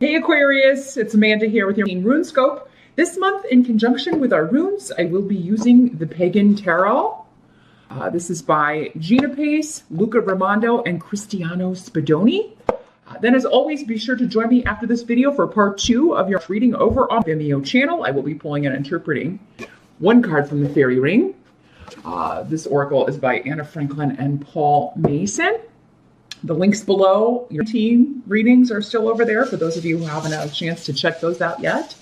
Hey Aquarius, it's Amanda here with your RuneScope. This month, in conjunction with our runes, I will be using the Pagan Tarot. This is by Gina Pace, Luca Raimondo, and Cristiano Spadoni. Then as always, be sure to join me after this video for part 2 of your reading over on the Vimeo channel. I will be pulling and interpreting one card from the Fairy Ring. This oracle is by Anna Franklin and Paul Mason. The links below, your team readings are still over there. For those of you who haven't had a chance to check those out yet,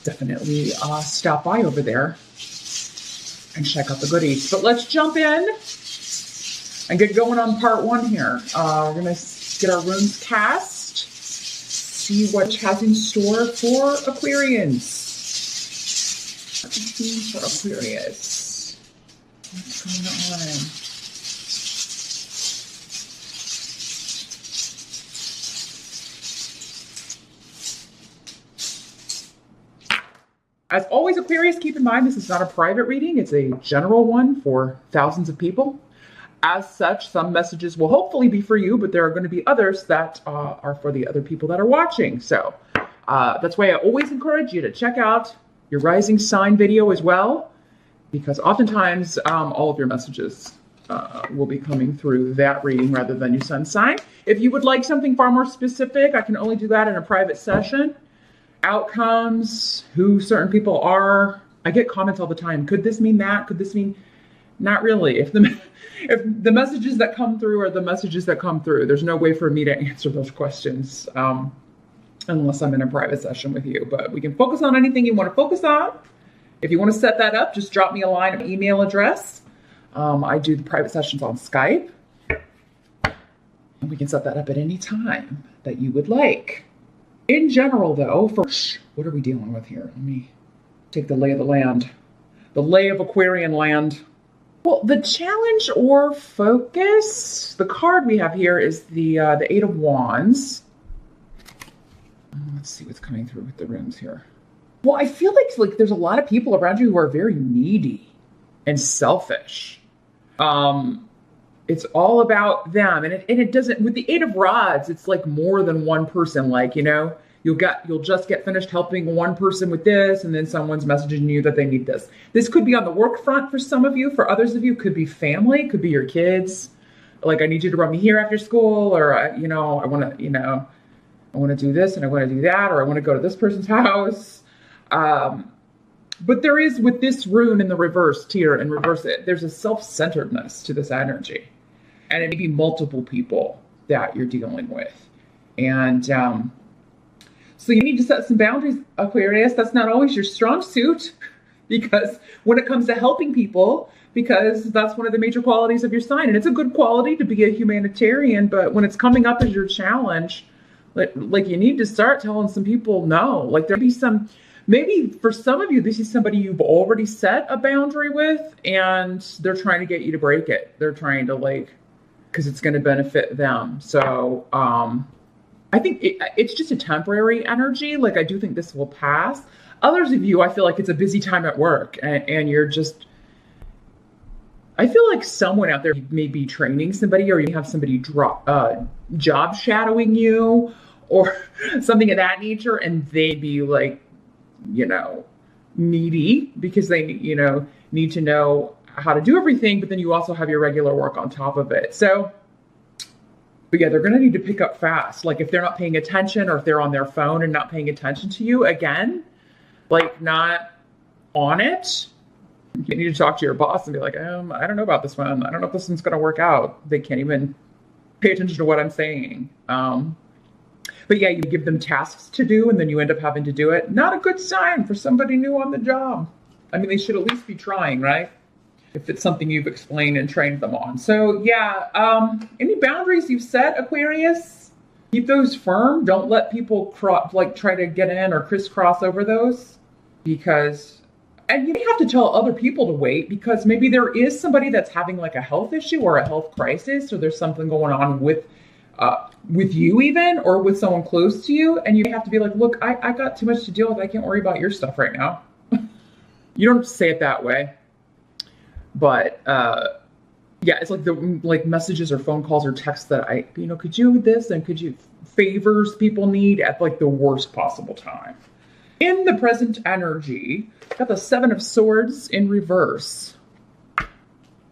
definitely stop by over there and check out the goodies. But let's jump in and get going on part 1 here. We're going to get our runes cast, see what has in store for Aquarians. For Aquarius. What's going on? As always, Aquarius, keep in mind this is not a private reading. It's a general one for thousands of people. As such, some messages will hopefully be for you, but there are going to be others that are for the other people that are watching. So that's why I always encourage you to check out your rising sign video as well, because oftentimes all of your messages will be coming through that reading rather than your sun sign. If you would like something far more specific, I can only do that in a private session. Outcomes, who certain people are. I get comments all the time. Could this mean that? Could this mean? Not really. If the messages that come through are the messages that come through, there's no way for me to answer those questions unless I'm in a private session with you. But we can focus on anything you want to focus on. If you want to set that up, just drop me a line of email address. I do the private sessions on Skype. And we can set that up at any time that you would like. In general, though, first, what are we dealing with here? Let me take the lay of the land. The lay of Aquarian land. Well, the challenge or focus, the card we have here is the Eight of Wands. Let's see what's coming through with the runes here. Well, I feel like there's a lot of people around you who are very needy and selfish. It's all about them, and it doesn't. With the Eight of Rods, it's like more than one person. Like, you know, you'll just get finished helping one person with this, and then someone's messaging you that they need this. This could be on the work front for some of you. For others of you, could be family, could be your kids. Like, I need you to run me here after school, or I want to do this and I want to do that, or I want to go to this person's house. But there is, with this rune in the reverse here and reverse it, there's a self-centeredness to this energy. And it may be multiple people that you're dealing with. And so you need to set some boundaries, Aquarius. That's not always your strong suit, because when it comes to helping people, because that's one of the major qualities of your sign. And it's a good quality to be a humanitarian, but when it's coming up as your challenge, like you need to start telling some people no. Like, there'll be some... Maybe for some of you, this is somebody you've already set a boundary with, and they're trying to get you to break it. They're trying to, because it's going to benefit them. So I think it's just a temporary energy. Like, I do think this will pass. Others of you, I feel like it's a busy time at work, and you're just... I feel like someone out there may be training somebody, or you have somebody job shadowing you, or something of that nature, and they'd be like, needy because they, need to know how to do everything, but then you also have your regular work on top of it. So, but yeah, they're going to need to pick up fast. Like, if they're not paying attention, or if they're on their phone and not paying attention to you, again, like, not on it, you need to talk to your boss and be like, I don't know about this one. I don't know if this one's going to work out. They can't even pay attention to what I'm saying. But yeah, you give them tasks to do, and then you end up having to do it. Not a good sign for somebody new on the job. I mean, they should at least be trying, right? If it's something you've explained and trained them on. So yeah, any boundaries you've set, Aquarius, keep those firm. Don't let people try to get in or crisscross over those, and you may have to tell other people to wait, because maybe there is somebody that's having like a health issue or a health crisis, or there's something going on with you even, or with someone close to you, and you have to be like, look, I got too much to deal with. I can't worry about your stuff right now. You don't have to say it that way, but yeah, it's like the messages or phone calls or texts that could you do this, and could you favors people need at like the worst possible time. In the present energy, got the Seven of Swords in reverse.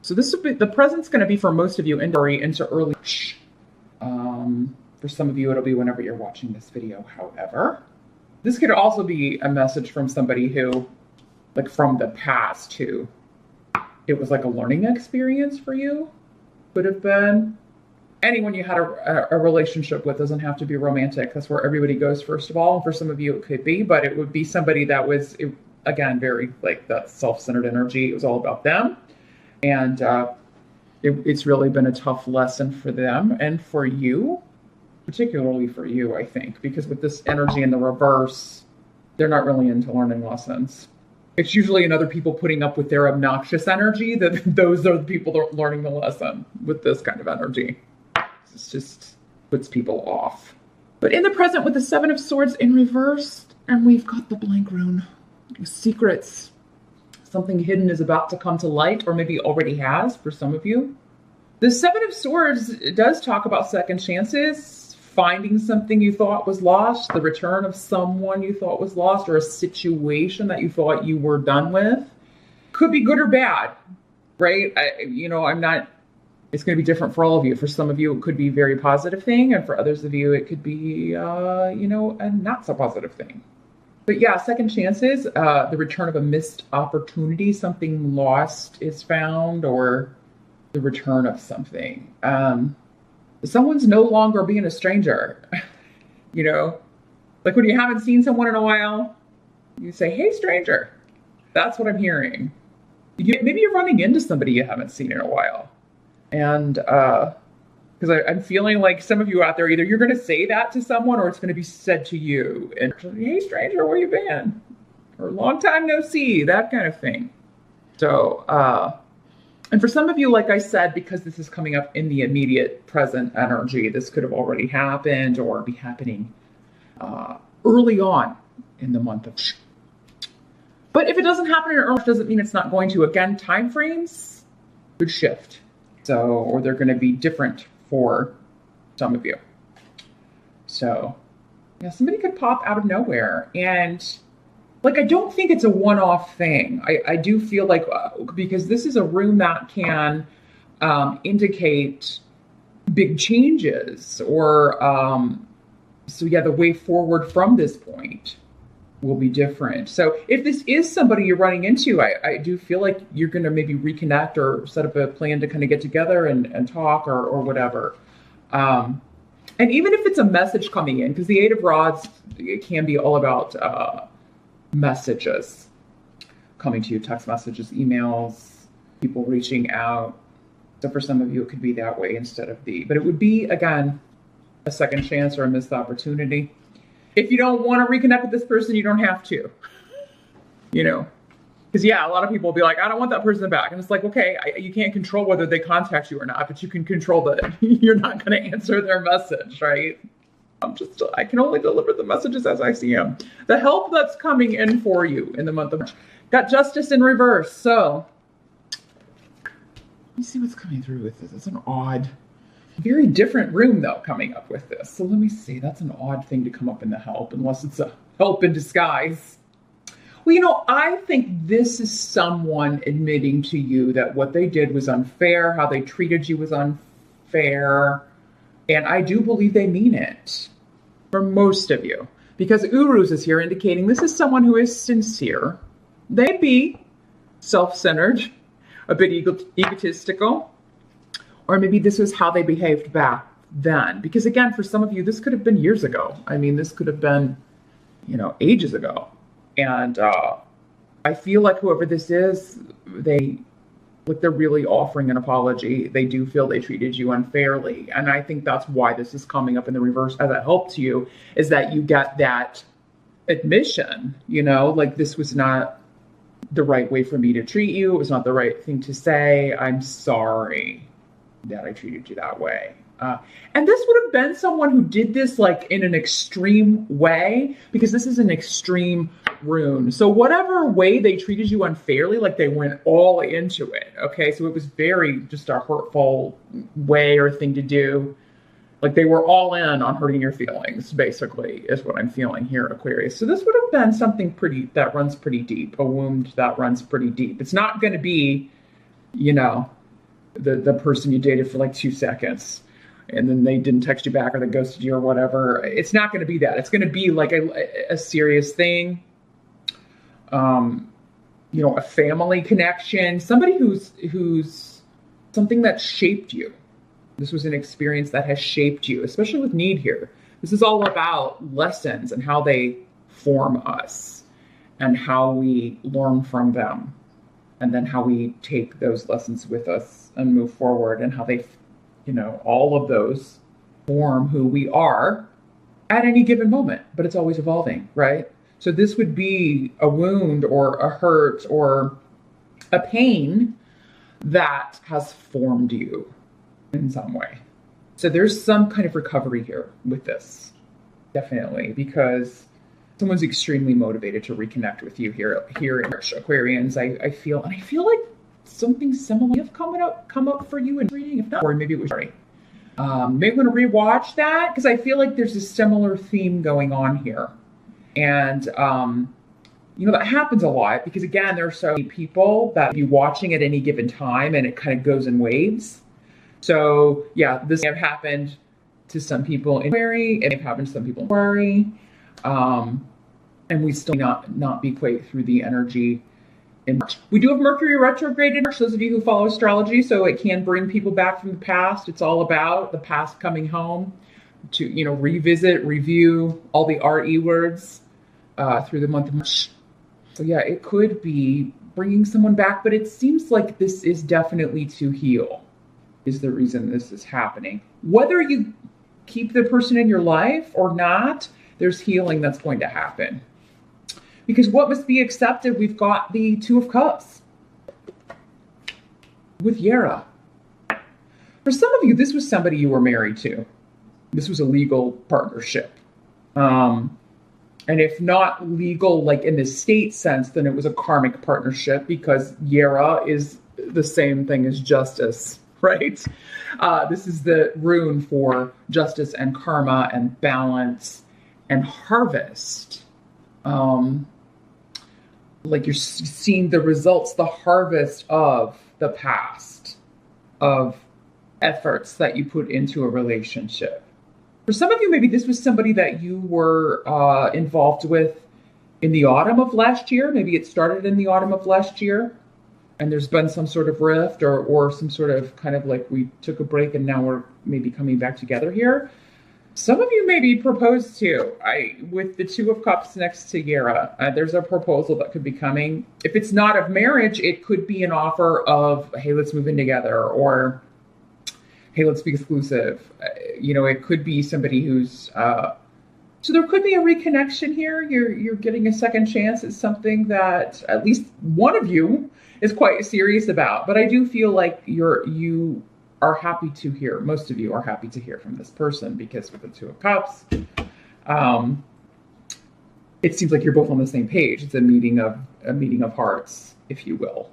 So this would be, the present's going to be for most of you into early. For some of you, it'll be whenever you're watching this video. However, this could also be a message from somebody who, like from the past, who it was like a learning experience for you. Could have been anyone you had a relationship with. Doesn't have to be romantic. That's where everybody goes first of all. And for some of you, it could be, but it would be somebody that was, again, very like that self-centered energy. It was all about them. And it's really been a tough lesson for them and for you, particularly for you, I think, because with this energy in the reverse, they're not really into learning lessons. It's usually in other people putting up with their obnoxious energy that those are the people that are learning the lesson with this kind of energy. It just puts people off. But in the present with the Seven of Swords in reverse, and we've got the blank rune, secrets. Something hidden is about to come to light, or maybe already has for some of you. The Seven of Swords does talk about second chances, finding something you thought was lost, the return of someone you thought was lost, or a situation that you thought you were done with. Could be good or bad, right? It's going to be different for all of you. For some of you, it could be a very positive thing, and for others of you, it could be, a not so positive thing. But yeah, second chances, the return of a missed opportunity, something lost is found, or the return of something. Someone's no longer being a stranger, like when you haven't seen someone in a while, you say, hey, stranger. That's what I'm hearing. Maybe you're running into somebody you haven't seen in a while. And because I'm feeling like some of you out there, either you're going to say that to someone or it's going to be said to you. And, hey, stranger, where you been? Or long time no see, that kind of thing. So, and for some of you, like I said, because this is coming up in the immediate present energy, this could have already happened or be happening early on in the month of. But if it doesn't happen in early, doesn't mean it's not going to. Again, time frames could shift. So, or they're going to be different for some of you. So, yeah, somebody could pop out of nowhere. And like, I don't think it's a one-off thing. I do feel like, because this is a room that can indicate big changes or, so yeah, the way forward from this point will be different. So if this is somebody you're running into, I do feel like you're going to maybe reconnect or set up a plan to kind of get together and talk or whatever. And even if it's a message coming in, because the Eight of Rods, it can be all about messages coming to you, text messages, emails, people reaching out. So for some of you, it could be that way instead of but it would be, again, a second chance or a missed opportunity. If you don't want to reconnect with this person, you don't have to, because yeah, a lot of people will be like, I don't want that person back. And it's like, okay, you can't control whether they contact you or not, but you can control that you're not going to answer their message, right? I can only deliver the messages as I see them. The help that's coming in for you in the month of March. Got Justice in reverse. So let me see what's coming through with this. It's an odd, very different room though coming up with this. So let me see. That's an odd thing to come up in the help, unless it's a help in disguise. Well, I think this is someone admitting to you that what they did was unfair, how they treated you was unfair. And I do believe they mean it for most of you, because Uruz is here indicating this is someone who is sincere. They'd be self-centered, a bit egotistical, or maybe this is how they behaved back then. Because again, for some of you, this could have been years ago. I mean, this could have been, ages ago. And I feel like whoever this is, they're really offering an apology. They do feel they treated you unfairly. And I think that's why this is coming up in the reverse as a help to you, is that you get that admission, like this was not the right way for me to treat you. It was not the right thing to say. I'm sorry that I treated you that way. And this would have been someone who did this like in an extreme way, because this is an extreme rune. So whatever way they treated you unfairly, like they went all into it. Okay. So it was very just a hurtful way or thing to do. Like they were all in on hurting your feelings, basically, is what I'm feeling here, Aquarius. So this would have been something that runs pretty deep, a wound that runs pretty deep. It's not going to be, you know, the person you dated for like 2 seconds and then they didn't text you back or they ghosted you or whatever. It's not going to be that. It's going to be like a serious thing. You know, a family connection, somebody who's something that shaped you. This was an experience that has shaped you, especially with need here. This is all about lessons and how they form us and how we learn from them. And then how we take those lessons with us and move forward, and how they, you know, all of those form who we are at any given moment, but it's always evolving, right? So this would be a wound or a hurt or a pain that has formed you in some way. So there's some kind of recovery here with this, definitely, because someone's extremely motivated to reconnect with you here in March, Aquarians. I feel like something similar may have come up for you in reading, if not, or maybe it was already. Maybe want to rewatch that because I feel like there's a similar theme going on here. And, you know, that happens a lot because, again, there are so many people that be watching at any given time and it kind of goes in waves. So, yeah, this may have happened to some people in February. It may have happened to some people in February. And we still not be quite through the energy in March. We do have Mercury retrograde in March, those of you who follow astrology, so it can bring people back from the past. It's all about the past coming home to, you know, revisit, review all the RE words through the month of March. So yeah, it could be bringing someone back, but it seems like this is definitely to heal is the reason this is happening. Whether you keep the person in your life or not, there's healing that's going to happen. Because what must be accepted, we've got the Two of Cups with Yera. For some of you, this was somebody you were married to. This was a legal partnership. And if not legal, like in the state sense, then it was a karmic partnership because Yera is the same thing as justice, right? This is the rune for justice and karma and balance and harvest. Like you're seeing the results, the harvest of the past, of efforts that you put into a relationship. For some of you, maybe this was somebody that you were involved with in the autumn of last year. Maybe it started in the autumn of last year and there's been some sort of rift or some sort of kind of like we took a break and now we're maybe coming back together here. Some of you may be proposed to. With the Two of Cups next to Yera, there's a proposal that could be coming. If it's not of marriage, it could be an offer of, hey, let's move in together, or hey, let's be exclusive. You know, it could be somebody who's, so there could be a reconnection here. You're getting a second chance at something that at least one of you is quite serious about. But I do feel like you are happy to hear, most of you are happy to hear from this person because with the Two of Cups, it seems like you're both on the same page. It's a meeting of hearts, if you will,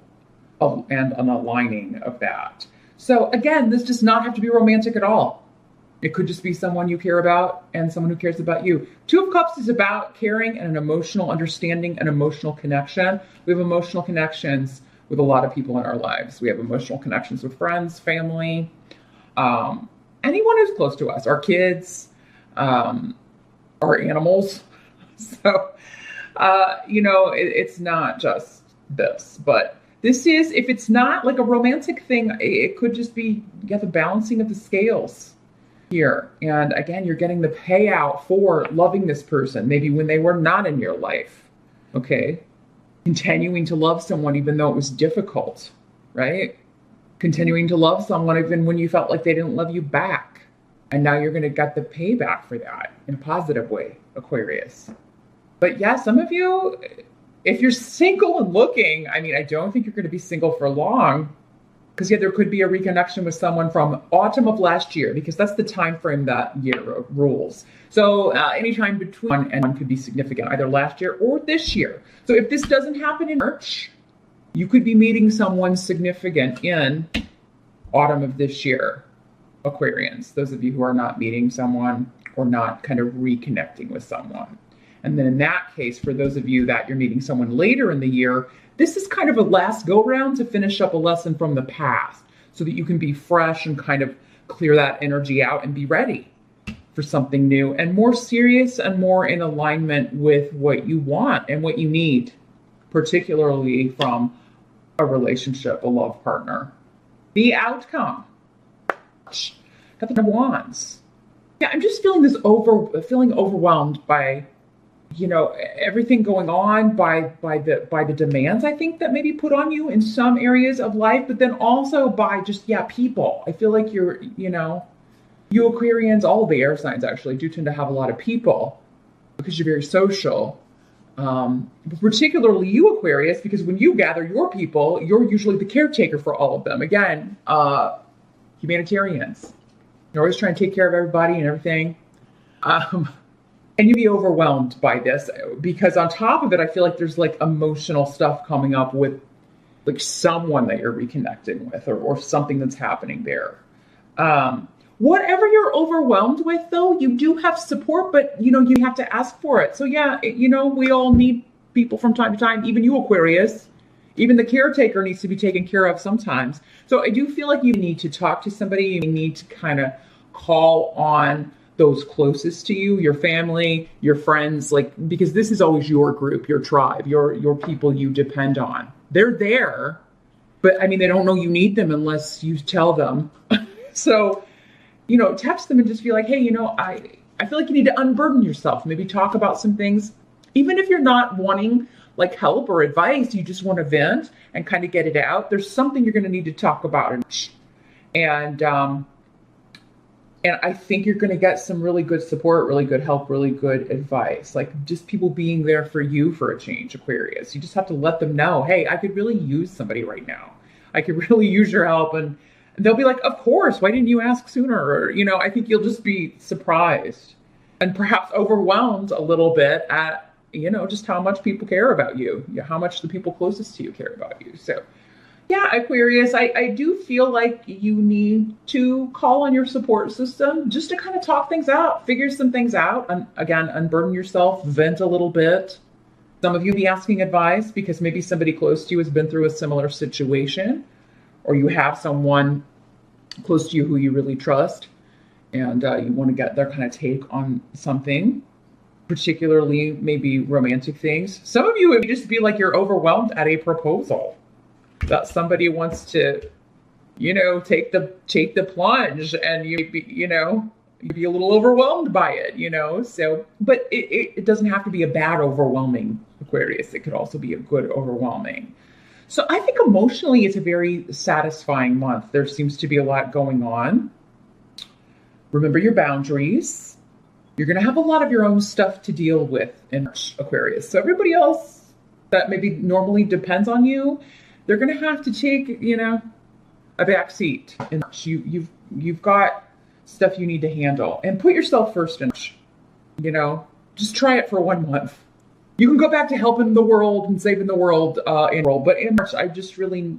and an aligning of that. So again, this does not have to be romantic at all. It could just be someone you care about and someone who cares about you. Two of Cups is about caring and an emotional understanding and emotional connection. We have emotional connections with a lot of people in our lives. We have emotional connections with friends, family, anyone who's close to us, our kids, our animals. So, you know, it's not just this, but this is, if it's not like a romantic thing, it could just be, the balancing of the scales here. And again, you're getting the payout for loving this person, maybe when they were not in your life. Okay. Continuing to love someone even though it was difficult, right? Continuing to love someone even when you felt like they didn't love you back. And now you're going to get the payback for that in a positive way, Aquarius. But yeah, some of you, if you're single and looking, I mean, I don't think you're going to be single for long because yeah, there could be a reconnection with someone from autumn of last year because that's the time frame that year rules. So anytime between one and one could be significant, either last year or this year. So if this doesn't happen in March, you could be meeting someone significant in autumn of this year. Aquarians, those of you who are not meeting someone or not kind of reconnecting with someone. And then in that case, for those of you that you're meeting someone later in the year, this is kind of a last go round to finish up a lesson from the past so that you can be fresh and kind of clear that energy out and be ready for something new and more serious and more in alignment with what you want and what you need, particularly from a relationship, a love partner. The outcome. Got the Nine of Wands. Yeah, I'm just feeling feeling overwhelmed by, everything going on, by the demands I think that may be put on you in some areas of life, but then also by just people. I feel like you're, you Aquarians, all of the air signs actually do tend to have a lot of people because you're very social. But particularly you Aquarius, because when you gather your people, you're usually the caretaker for all of them. Again, humanitarians. You're always trying to take care of everybody and everything. And you'd be overwhelmed by this because on top of it, I feel like there's like emotional stuff coming up with like someone that you're reconnecting with or something that's happening there. Whatever you're overwhelmed with, though, you do have support, but, you have to ask for it. So, we all need people from time to time, even you, Aquarius. Even the caretaker needs to be taken care of sometimes. So I do feel like you need to talk to somebody. You need to kind of call on those closest to you, your family, your friends, because this is always your group, your tribe, your people you depend on. They're there, but, they don't know you need them unless you tell them. So, text them and just be like, hey, I feel like you need to unburden yourself. Maybe talk about some things. Even if you're not wanting help or advice, you just want to vent and kind of get it out. There's something you're going to need to talk about. And I think you're going to get some really good support, really good help, really good advice. Just people being there for you for a change, Aquarius. You just have to let them know, hey, I could really use somebody right now. I could really use your help. And they'll be like, of course, why didn't you ask sooner? Or, I think you'll just be surprised and perhaps overwhelmed a little bit at, just how much people care about you, how much the people closest to you care about you. So, Aquarius, I do feel like you need to call on your support system just to kind of talk things out, figure some things out, and again, unburden yourself, vent a little bit. Some of you be asking advice because maybe somebody close to you has been through a similar situation, or you have someone close to you who you really trust and you want to get their kind of take on something, particularly maybe romantic things. Some of you would just be like you're overwhelmed at a proposal that somebody wants to, take the plunge, and you'd be a little overwhelmed by it, So, but it doesn't have to be a bad overwhelming, Aquarius. It could also be a good overwhelming. So I think emotionally it's a very satisfying month. There seems to be a lot going on. Remember your boundaries. You're going to have a lot of your own stuff to deal with in Aquarius. So everybody else that maybe normally depends on you, they're going to have to take, a back seat. And you've got stuff you need to handle. And put yourself first in, just try it for 1 month. You can go back to helping the world and saving the world but in March, I just really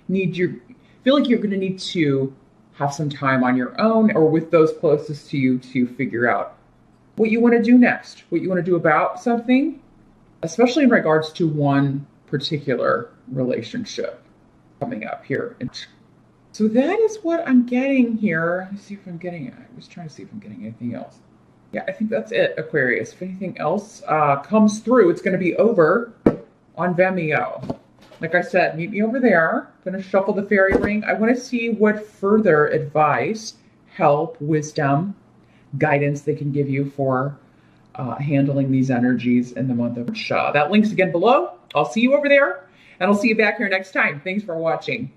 feel like you're going to need to have some time on your own or with those closest to you to figure out what you want to do next, what you want to do about something, especially in regards to one particular relationship coming up here. So that is what I'm getting here. Let's see if I'm getting it. I was trying to see if I'm getting anything else. Yeah, I think that's it, Aquarius. If anything else comes through, it's going to be over on Vimeo. Like I said, meet me over there. I'm going to shuffle the fairy ring. I want to see what further advice, help, wisdom, guidance they can give you for handling these energies in the month of March. That link's again below. I'll see you over there, and I'll see you back here next time. Thanks for watching.